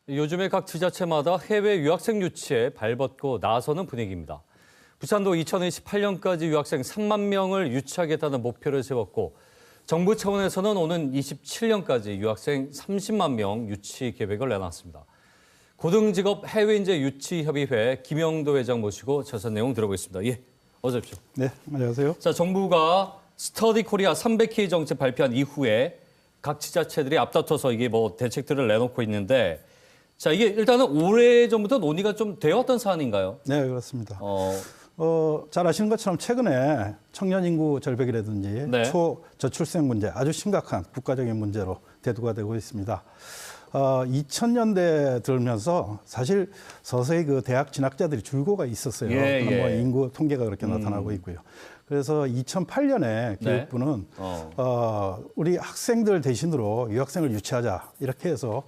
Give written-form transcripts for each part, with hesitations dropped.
요즘에 각 지자체마다 해외 유학생 유치에 발벗고 나서는 분위기입니다. 부산도 2028년까지 유학생 3만 명을 유치하겠다는 목표를 세웠고 정부 차원에서는 오는 27년까지 유학생 30만 명 유치 계획을 내놨습니다. 고등직업 해외인재 유치협의회 김영도 회장 모시고 자세한 내용 들어보겠습니다. 예, 어서 오십시오. 네, 안녕하세요. 자, 정부가 스터디 코리아 300K 정책 발표한 이후에 각 지자체들이 앞다퉈서 이게 대책들을 내놓고 있는데 자, 이게 일단은 오래전부터 논의가 좀 되었던 사안인가요? 네, 그렇습니다. 잘 아시는 것처럼 최근에 청년 인구 절벽이라든지 네. 초저출생 문제 아주 심각한 국가적인 문제로 대두가 되고 있습니다. 2000년대 들면서 사실 서서히 그 대학 진학자들이 줄고가 있었어요. 예, 예. 뭐 인구 통계가 그렇게 나타나고 있고요. 그래서 2008년에 교육부는 우리 학생들 대신으로 유학생을 유치하자 이렇게 해서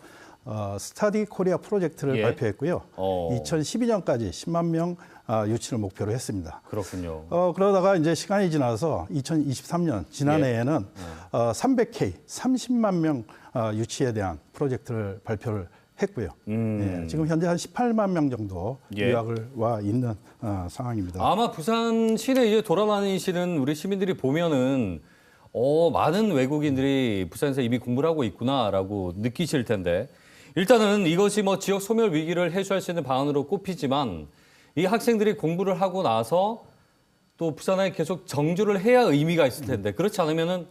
스터디 코리아 프로젝트를 예. 발표했고요. 2012년까지 10만 명 유치를 목표로 했습니다. 그렇군요. 그러다가 이제 시간이 지나서 2023년 지난해에는 300K, 30만 명 유치에 대한 프로젝트를 발표를 했고요. 예, 지금 현재 한 18만 명 정도 유학을 와 있는 상황입니다. 아마 부산 시내 이제 돌아다니시는 우리 시민들이 보면은 많은 외국인들이 부산에서 이미 공부를 하고 있구나라고 느끼실 텐데 일단은 이것이 지역 소멸 위기를 해소할 수 있는 방안으로 꼽히지만 이 학생들이 공부를 하고 나서 또 부산에 계속 정주를 해야 의미가 있을 텐데 그렇지 않으면은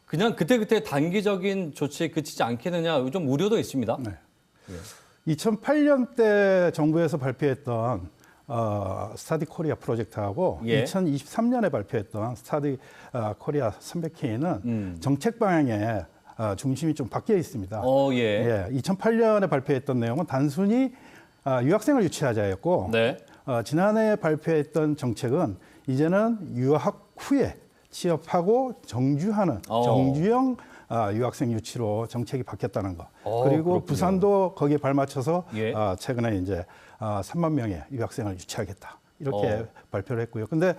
그냥 그때그때 단기적인 조치에 그치지 않겠느냐 좀 우려도 있습니다. 네. 2008년 때 정부에서 발표했던 스터디 코리아 프로젝트하고 2023년에 발표했던 스터디 코리아 300K는 정책 방향에 중심이 좀 바뀌어 있습니다. 2008년에 발표했던 내용은 단순히 유학생을 유치하자였고 네. 지난해 발표했던 정책은 이제는 유학 후에 취업하고 정주하는 정주형 유학생 유치로 정책이 바뀌었다는 거. 그리고 그렇군요. 부산도 거기에 발맞춰서 최근에 이제 3만 명의 유학생을 유치하겠다. 이렇게 발표를 했고요. 근데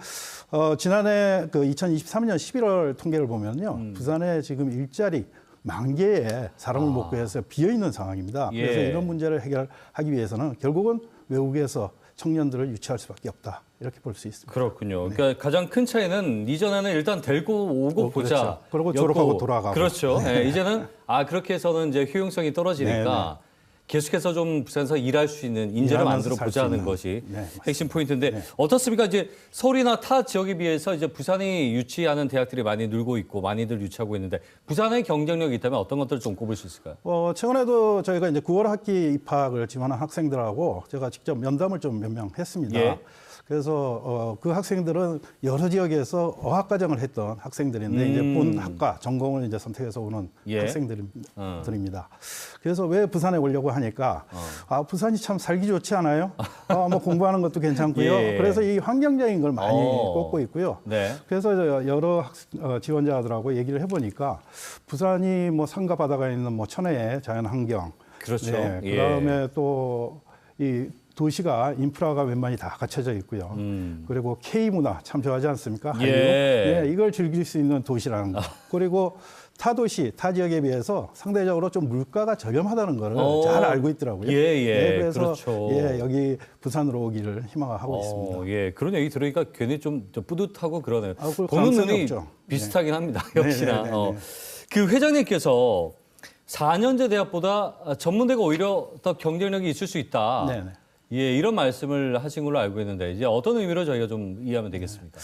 지난해 그 2023년 11월 통계를 보면요. 부산에 지금 일자리 10,000개의 사람을 못 구해서 비어 있는 상황입니다. 그래서 이런 문제를 해결하기 위해서는 결국은 외국에서 청년들을 유치할 수밖에 없다. 이렇게 볼 수 있습니다. 그렇군요. 그러니까 가장 큰 차이는 이전에는 일단 데리고 오고 보자. 그렇죠. 그리고 졸업하고 돌아가고. 그렇죠. 네. 이제는 그렇게 해서는 이제 효용성이 떨어지니까 계속해서 좀 부산에서 일할 수 있는 인재를 만들어 보자는 것이 핵심 포인트인데 어떻습니까? 이제 서울이나 타 지역에 비해서 이제 부산이 유치하는 대학들이 많이 늘고 있고 많이들 유치하고 있는데 부산의 경쟁력이 있다면 어떤 것들을 좀 꼽을 수 있을까요? 최근에도 저희가 이제 9월 학기 입학을 지원한 학생들하고 제가 직접 면담을 좀 몇 명 했습니다. 그래서 그 학생들은 여러 지역에서 어학과정을 했던 학생들인데 이제 본 학과 전공을 이제 선택해서 오는 학생들입니다. 그래서 왜 부산에 오려고 하니까 부산이 참 살기 좋지 않아요? 뭐 공부하는 것도 괜찮고요. 그래서 이 환경적인 걸 많이 꼽고 있고요. 그래서 여러 지원자들하고 얘기를 해보니까 부산이 뭐 산과 바다가 있는 천혜의 자연 환경, 그렇죠. 그다음에 또 이 도시가 인프라가 웬만히 다 갖춰져 있고요. 그리고 K 문화 참 좋아하지 않습니까? 이걸 즐길 수 있는 도시라는 거. 그리고 타 도시, 타 지역에 비해서 상대적으로 좀 물가가 저렴하다는 걸 잘 알고 있더라고요. 그래서 그렇죠. 여기 부산으로 오기를 희망하고 있습니다. 그런 얘기 들으니까 괜히 좀 뿌듯하고 그러네요. 보는 눈이 비슷하긴 합니다. 역시나. 그 회장님께서 4년제 대학보다 전문대가 오히려 더 경쟁력이 있을 수 있다. 이런 말씀을 하신 걸로 알고 있는데 이제 어떤 의미로 저희가 좀 이해하면 되겠습니까?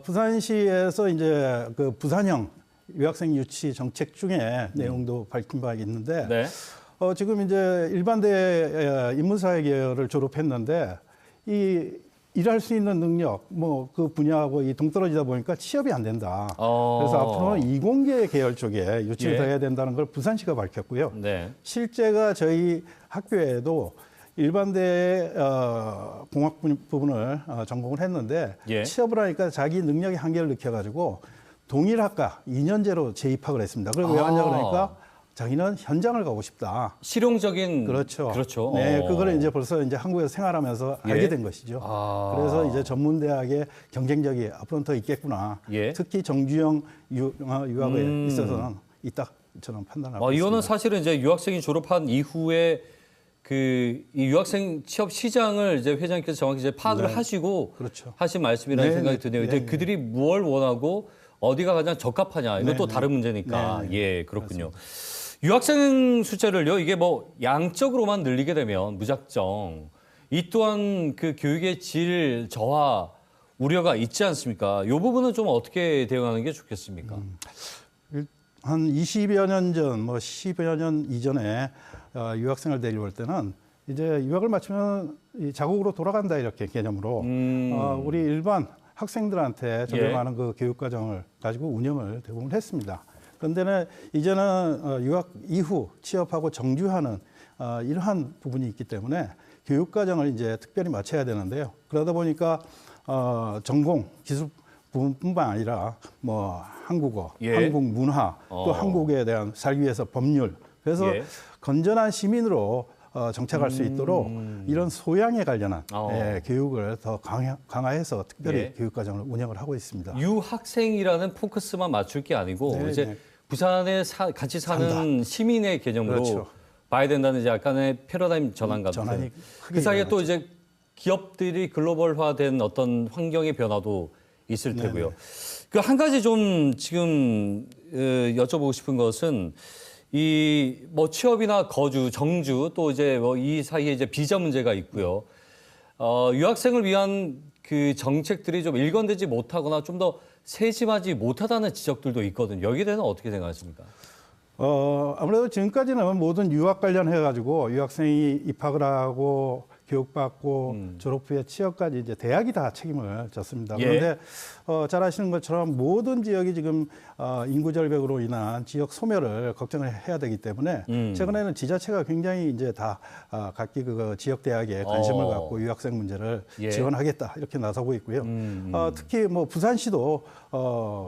부산시에서 이제 그 부산형 유학생 유치 정책 중에 내용도 밝힌 바 있는데 지금 이제 일반대 인문사회 계열을 졸업했는데 이 일할 수 있는 능력, 그 분야하고 이 동떨어지다 보니까 취업이 안 된다. 그래서 앞으로는 이공계 계열 쪽에 유치를 더 해야 된다는 걸 부산시가 밝혔고요. 실제가 저희 학교에도 일반대 공학 부분을 전공을 했는데 취업을 하니까 자기 능력의 한계를 느껴가지고 동일 학과 2년제로 재입학을 했습니다. 그리고 왜 왔냐 그러니까 자기는 현장을 가고 싶다. 실용적인 그렇죠. 네, 그거를 이제 벌써 이제 한국에서 생활하면서 알게 된 것이죠. 그래서 이제 전문대학의 경쟁력이 앞으로는 더 있겠구나. 특히 정주형 유학에 있어서는 있다 저는 판단하고 있습니다. 이거는 사실은 이제 유학생이 졸업한 이후에 이 유학생 취업 시장을 이제 회장님께서 정확히 이제 파악을 네. 하시고 그렇죠. 하신 말씀이라는 네, 생각이 네. 드네요. 네, 이제 네. 그들이 뭘 원하고 어디가 가장 적합하냐 이건 네, 또 네. 다른 문제니까 네, 네. 예 그렇군요. 유학생 숫자를요 이게 뭐 양적으로만 늘리게 되면 무작정 이 또한 그 교육의 질 저하 우려가 있지 않습니까? 이 부분은 좀 어떻게 대응하는 게 좋겠습니까? 한 20여 년 전, 뭐 10여 년 이전에 유학생을 데려올 때는 이제 유학을 마치면 이 자국으로 돌아간다 이렇게 개념으로 우리 일반 학생들한테 적용하는 그 교육 과정을 가지고 운영을 대부분 했습니다. 그런데는 이제는 유학 이후 취업하고 정규하는 이러한 부분이 있기 때문에 교육 과정을 이제 특별히 맞춰야 되는데요. 그러다 보니까 전공 기술 부분뿐만 아니라 뭐 한국어, 예. 한국 문화, 또 한국에 대한 살기 위해서 법률. 그래서 예. 건전한 시민으로 정착할 수 있도록 이런 소양에 관련한 교육을 더 강화해서 특별히 예. 교육과정을 운영을 하고 있습니다. 유학생이라는 포커스만 맞출 게 아니고 네, 이제 네. 부산에 같이 사는 시민의 개념으로 그렇죠. 봐야 된다는 이제 약간의 패러다임 전환 같은. 전환이 그 사이에 또 일어났죠. 이제 기업들이 글로벌화된 어떤 환경의 변화도 있을 테고요. 그 한 가지 좀 지금 여쭤보고 싶은 것은 이 뭐 취업이나 거주, 정주 또 이제 뭐 이 사이에 이제 비자 문제가 있고요. 유학생을 위한 그 정책들이 좀 일관되지 못하거나 좀 더 세심하지 못하다는 지적들도 있거든요. 여기에 대해서는 어떻게 생각하십니까? 아무래도 지금까지는 모든 유학 관련해 가지고 유학생이 입학을 하고 교육받고 졸업 후에 취업까지 이제 대학이 다 책임을 졌습니다. 예. 그런데 잘 아시는 것처럼 모든 지역이 지금 인구 절벽으로 인한 지역 소멸을 걱정을 해야 되기 때문에 최근에는 지자체가 굉장히 이제 다 각기 그 지역 대학에 관심을 갖고 유학생 문제를 예. 지원하겠다 이렇게 나서고 있고요. 특히 뭐 부산시도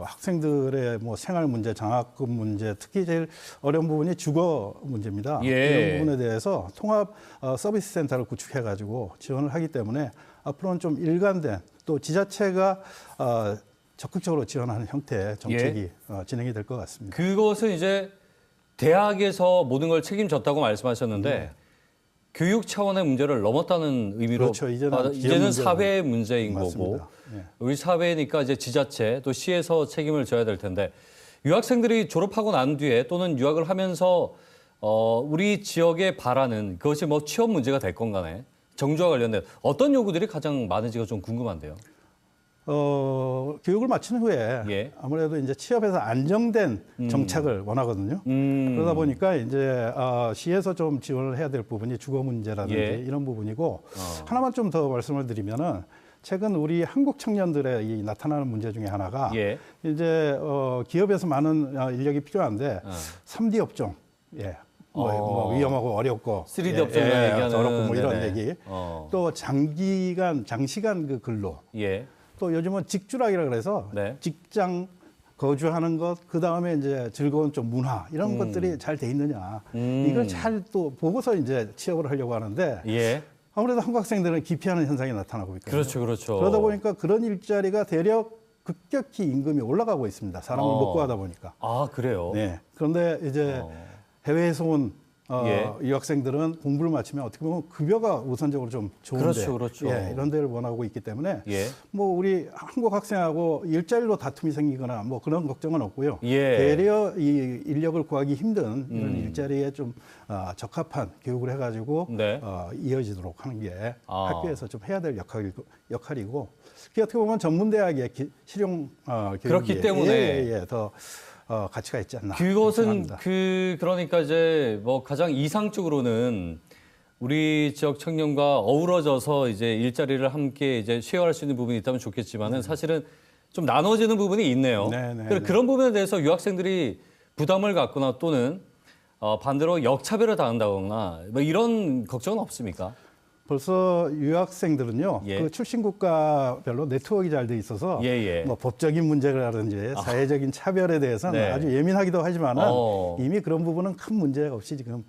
학생들의 뭐 생활 문제, 장학금 문제, 특히 제일 어려운 부분이 주거 문제입니다. 예. 이런 부분에 대해서 통합 서비스 센터를 구축해 가지고 지원을 하기 때문에 앞으로는 좀 일관된 또 지자체가 적극적으로 지원하는 형태의 정책이 진행이 될 것 같습니다. 그것은 이제 대학에서 모든 걸 책임졌다고 말씀하셨는데 교육 차원의 문제를 넘었다는 의미로 그렇죠. 이제는 이제는 문제로. 사회의 문제인 맞습니다. 거고 예. 우리 사회니까 이제 지자체 또 시에서 책임을 져야 될 텐데 유학생들이 졸업하고 난 뒤에 또는 유학을 하면서 우리 지역에 바라는 그것이 뭐 취업 문제가 됐건 간에 정주와 관련된 어떤 요구들이 가장 많은지가 좀 궁금한데요. 교육을 마친 후에 예. 아무래도 이제 취업에서 안정된 정착을 원하거든요. 그러다 보니까 이제 시에서 좀 지원을 해야 될 부분이 주거 문제라든지 예. 이런 부분이고 하나만 좀 더 말씀을 드리면은 최근 우리 한국 청년들의 이 나타나는 문제 중에 하나가 예. 이제 기업에서 많은 인력이 필요한데 3D 업종, 예. 뭐 위험하고 어렵고 3D 업종을 얘기하는 어렵고 뭐 이런 네네. 얘기. 또 장시간 그 근로. 예. 또 요즘은 직주락이라 그래서 네. 직장 거주하는 것, 그 다음에 이제 즐거운 좀 문화 이런 것들이 잘 돼 있느냐. 이걸 잘 또 보고서 이제 취업을 하려고 하는데 예. 아무래도 한국 학생들은 기피하는 현상이 나타나고 있거든요. 그렇죠, 그렇죠. 그러다 보니까 그런 일자리가 대략 급격히 임금이 올라가고 있습니다. 사람을 못 구하다 보니까. 아 그래요. 네. 그런데 이제 해외에서 온 예. 유학생들은 공부를 마치면 어떻게 보면 급여가 우선적으로 좀 좋은데 그렇죠, 그렇죠. 예, 이런 데를 원하고 있기 때문에 예. 뭐 우리 한국 학생하고 일자리로 다툼이 생기거나 뭐 그런 걱정은 없고요. 예. 되려 이 인력을 구하기 힘든 이런 일자리에 좀 적합한 교육을 해가지고 네. 이어지도록 하는 게 아. 학교에서 좀 해야 될 역할이고 그게 어떻게 보면 전문대학의 실용 교육이 그렇기 때문에 더 가치가 있지 않나. 그것은 생각합니다. 그러니까 이제 뭐 가장 이상적으로는 우리 지역 청년과 어우러져서 이제 일자리를 함께 이제 쉐어할 수 있는 부분이 있다면 좋겠지만은 사실은 좀 나눠지는 부분이 있네요. 네, 네, 그래서 네. 그런 부분에 대해서 유학생들이 부담을 갖거나 또는 반대로 역차별을 당한다거나 뭐 이런 걱정은 없습니까? 벌써 유학생들은요, 예. 그 출신 국가별로 네트워크가 잘 돼 있어서 예, 예. 뭐 법적인 문제라든지 사회적인 차별에 대해서는 네. 아주 예민하기도 하지만은 어. 이미 그런 부분은 큰 문제 없이 지금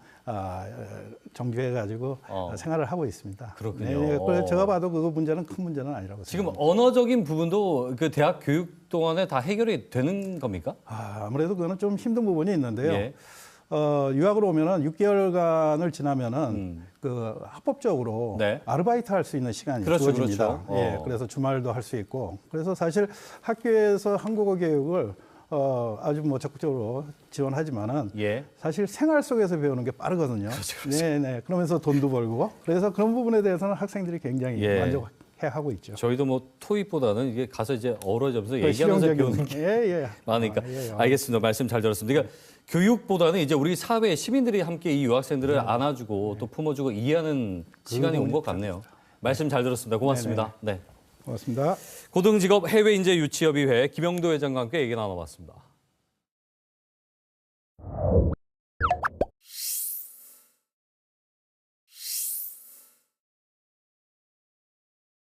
정교해 가지고 생활을 하고 있습니다. 그렇군요. 네, 그래서 제가 봐도 그 문제는 큰 문제는 아니라고 지금 생각합니다. 언어적인 부분도 그 대학 교육 동안에 다 해결이 되는 겁니까? 아무래도 그거는 좀 힘든 부분이 있는데요. 예. 유학으로 오면은 6개월간을 지나면은 그 합법적으로 네. 아르바이트 할 수 있는 시간이 그렇죠, 주어집니다. 그렇죠. 예, 그래서 주말도 할 수 있고 그래서 사실 학교에서 한국어 교육을 아주 뭐 적극적으로 지원하지만은 예. 사실 생활 속에서 배우는 게 빠르거든요. 그렇죠. 네, 네. 그러면서 돈도 벌고 그래서 그런 부분에 대해서는 학생들이 굉장히 예. 만족해 하고 있죠. 저희도 뭐 토익보다는 이게 가서 이제 어우러져서 그 얘기하면서 실용적인- 배우는 게 예, 예. 많으니까. 예, 예. 알겠습니다. 말씀 잘 들었습니다. 그러니까 교육보다는 이제 우리 사회 시민들이 함께 이 유학생들을 안아주고 또 품어주고 이해하는 시간이 온 것 같네요. 말씀 잘 들었습니다. 고맙습니다. 네. 고맙습니다. 고등직업 해외인재 유치협의회 김영도 회장과 함께 얘기 나눠봤습니다.